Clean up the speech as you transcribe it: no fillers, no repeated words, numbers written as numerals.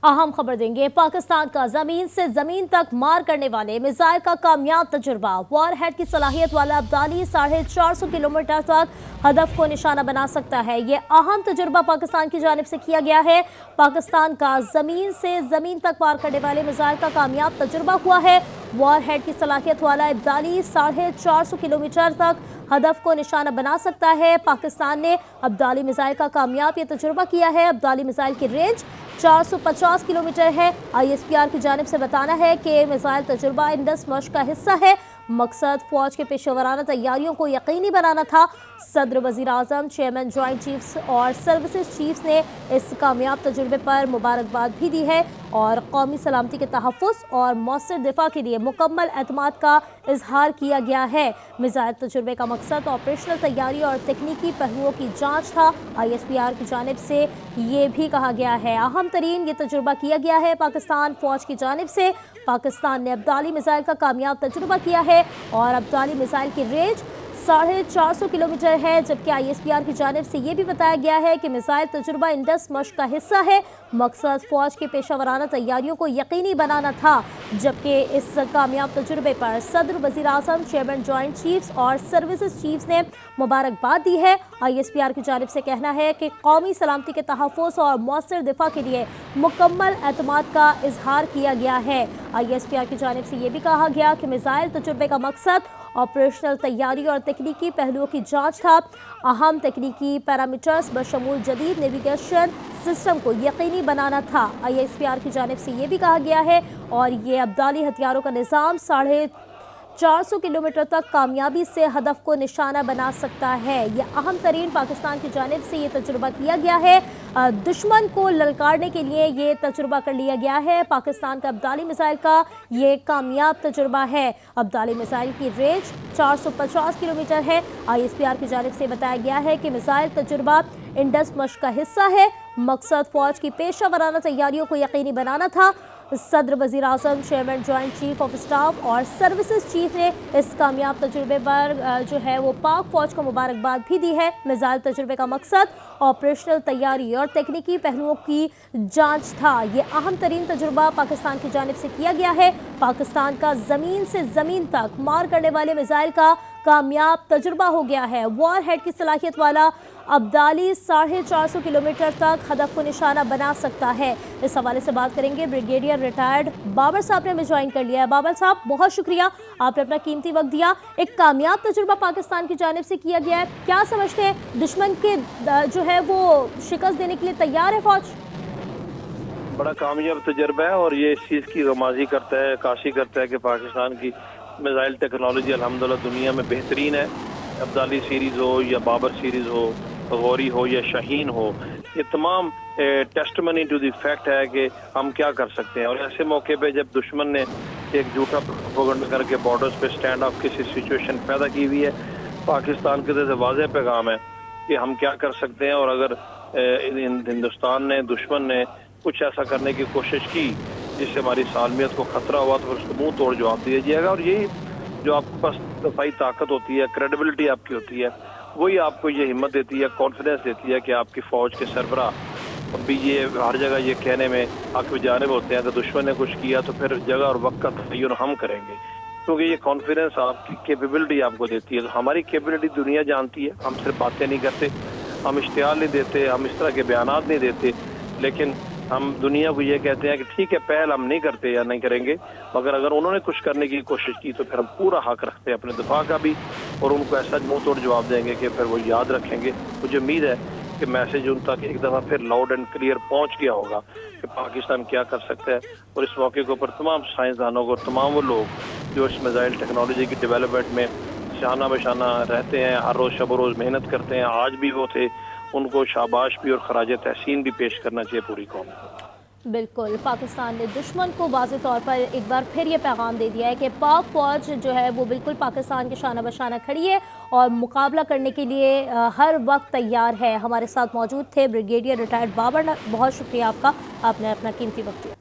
अहम खबर देंगे। पाकिस्तान का जमीन से जमीन तक मार करने वाले मिसाइल का कामयाब तजुर्बा। वॉर हेड की सलाहियत वाला अब्दाली 450 किलोमीटर तक हदफ को निशाना बना सकता है। ये अहम तजुर्बा पाकिस्तान की जानिब से किया गया है। पाकिस्तान का जमीन से जमीन तक मार करने वाले मिसाइल का कामयाब तजुर्बा हुआ है। वॉर हेड की सलाहियत वाला अब्दाली 450 किलोमीटर तक हदफ को निशाना बना सकता है। पाकिस्तान ने अब्दाली मिसाइल का कामयाब ये तजुर्बा किया है। अब्दाली मिसाइल की रेंज 450 किलोमीटर है। ISPR की जानिब से बताना है कि मिसाइल तजुर्बा इंडस मश्क का हिस्सा है। मकसद फौज के पेशेवराना तैयारियों को यकीनी बनाना था। सदर वज़ीर आज़म, चेयरमैन जॉइंट चीफ्स और सर्विसेज चीफ्स ने इस कामयाब तजुर्बे पर मुबारकबाद भी दी है और कौमी सलामती के तहफ़्फ़ुज़ और मौसर दिफा के लिए मुकम्मल एतमाद का इजहार किया गया है। मिसाइल तजुर्बे का मकसद ऑपरेशनल तैयारी और तकनीकी पहलुओं की जाँच था। ISPR की जानिब से ये भी कहा गया है अहम तरीन ये तजुर्बा किया गया है पाकिस्तान फौज की जानिब से। पाकिस्तान ने अब्दाली मिसाइल का कामयाब तजुर्बा किया है और अब्दाली मिसाइल की रेंज 450 किलोमीटर है। जबकि ISPR की जानिब से ये भी बताया गया है कि मिसाइल तजुर्बा इंडस मश्क का हिस्सा है। मकसद फौज के पेशावराना तैयारियों को यकीनी बनाना था। जबकि इस कामयाब तजुर्बे पर सदर वज़ीर आज़म, चेयरमैन जॉइंट चीफ्स और सर्विसेज चीफ्स ने मुबारकबाद दी है। ISPR की जानिब से कहना है कि कौमी सलामती के तहफ़्फ़ुज़ और मौसर दिफा के लिए मुकम्मल एतमाद का इजहार किया गया है। ISPR की जानिब से ये भी कहा गया कि मिसाइल तजुर्बे का मकसद ऑपरेशनल तैयारी और तकनीकी पहलुओं की जांच था। अहम तकनीकी पैरामीटर्स बशमूल जदीद नेविगेशन सिस्टम को यकीनी बनाना था। ISPR की जानिब से ये भी कहा गया है और ये अब्दाली हथियारों का निज़ाम 450 किलोमीटर तक कामयाबी से हदफ को निशाना बना सकता है। ये अहम तरीन पाकिस्तान की जानिब से ये तजुर्बा किया गया है। दुश्मन को ललकारने के लिए ये तजुर्बा कर लिया गया है। पाकिस्तान का अब्दाली मिसाइल का ये कामयाब तजुर्बा है। अब्दाली मिसाइल की रेंज 450 किलोमीटर है। ISPR की जानिब से बताया गया है कि मिसाइल तजुर्बा इंडस मश्क का हिस्सा है। मकसद फौज की पेशा वराना तैयारियों को यकीनी बनाना था। सदर वज़ीर आज़म, chairman joint chief of staff और सर्विसेज चीफ ने इस कामयाब तजुर्बे पर जो है वो पाक फौज को मुबारकबाद भी दी है। मिसाइल तजुर्बे का मकसद ऑपरेशनल तैयारी और तकनीकी पहलुओं की जांच था। ये अहम तरीन तजुर्बा पाकिस्तान की जानिब से किया गया है। पाकिस्तान का ज़मीन से ज़मीन तक मार करने वाले मिसाइल का कामयाब तजुर्बा हो गया है। वॉर हेड की सलाहियत वाला अब्दाली 450 किलोमीटर तक हदफ को निशाना बना सकता है। इस हवाले से बात करेंगे। ब्रिगेडियर रिटायर्ड बाबर साहब ने हमें ज्वाइन कर लिया है। बाबर साहब, बहुत शुक्रिया, आपने अपना कीमती वक्त दिया। एक कामयाब तजुर्बा पाकिस्तान की जानिब से किया गया है, क्या समझते हैं दुश्मन के जो है वो शिकस्त देने के लिए तैयार है फौज? बड़ा कामयाब तजुर्बा है और ये इस चीज़ की गमाजी करता है, काशी करता है कि पाकिस्तान की मिसाइल टेक्नोलॉजी अल्हम्दुलिल्लाह दुनिया में बेहतरीन है। अब्दाली सीरीज़ हो या बाबर सीरीज़ हो, गौरी हो या शाहीन हो, ये तमाम टेस्टमनी टू द फैक्ट है कि हम क्या कर सकते हैं। और ऐसे मौके पे जब दुश्मन ने एक झूठा प्रोपेगेंडा करके बॉर्डर्स पे स्टैंड ऑफ की सिचुएशन पैदा की हुई है, पाकिस्तान के जैसे वाज़ेह पैगाम है कि हम क्या कर सकते हैं। और अगर हिंदुस्तान ने, दुश्मन ने कुछ ऐसा करने की कोशिश की जिससे हमारी सालमियत को खतरा हुआ तो फिर उसको मुंह तोड़ जवाब दिया जाएगा। और यही जो आपके पास दफाई ताकत होती है, क्रेडिबिलिटी आपकी होती है, वही आपको ये हिम्मत देती है, कॉन्फिडेंस देती है कि आपकी फ़ौज के सरबरा भी ये हर जगह ये कहने में आपकी जानिब होते हैं कि दुश्मन ने कुछ किया तो फिर जगह और वक्त का तयन हम करेंगे, क्योंकि ये कॉन्फिडेंस आपकी कैपेबिलिटी आपको देती है। तो हमारी कैपेबिलिटी दुनिया जानती है। हम सिर्फ बातें नहीं करते, हम इश्तिहार नहीं देते, हम इस तरह के बयानात नहीं देते, लेकिन हम दुनिया को ये कहते हैं कि ठीक है पहल हम नहीं करते या नहीं करेंगे, मगर अगर उन्होंने कुछ करने की कोशिश की तो फिर हम पूरा हक रखते हैं अपने दिफा का भी, और उनको ऐसा मुंह तोड़ जवाब देंगे कि फिर वो याद रखेंगे। मुझे उम्मीद है कि मैसेज उन तक एक दफ़ा फिर लाउड एंड क्लियर पहुंच गया होगा कि पाकिस्तान क्या कर सकता है। और इस मौके के ऊपर तमाम साइंसदानों को, तमाम वो लोग जो इस मिसाइल टेक्नोलॉजी की डेवलपमेंट में शाना बशाना रहते हैं, हर रोज़ शब रोज़ मेहनत करते हैं, आज भी वो थे, उनको शाबाश भी और खराज तहसीन भी पेश करना चाहिए पूरी कौम को। बिल्कुल, पाकिस्तान ने दुश्मन को वाज़े तौर पर एक बार फिर ये पैगाम दे दिया है कि पाक फ़ौज जो है वो बिल्कुल पाकिस्तान के शाना बशाना खड़ी है और मुकाबला करने के लिए हर वक्त तैयार है। हमारे साथ मौजूद थे ब्रिगेडियर रिटायर्ड बाबर, बहुत शुक्रिया आपका, आपने अपना कीमती वक्त दिया।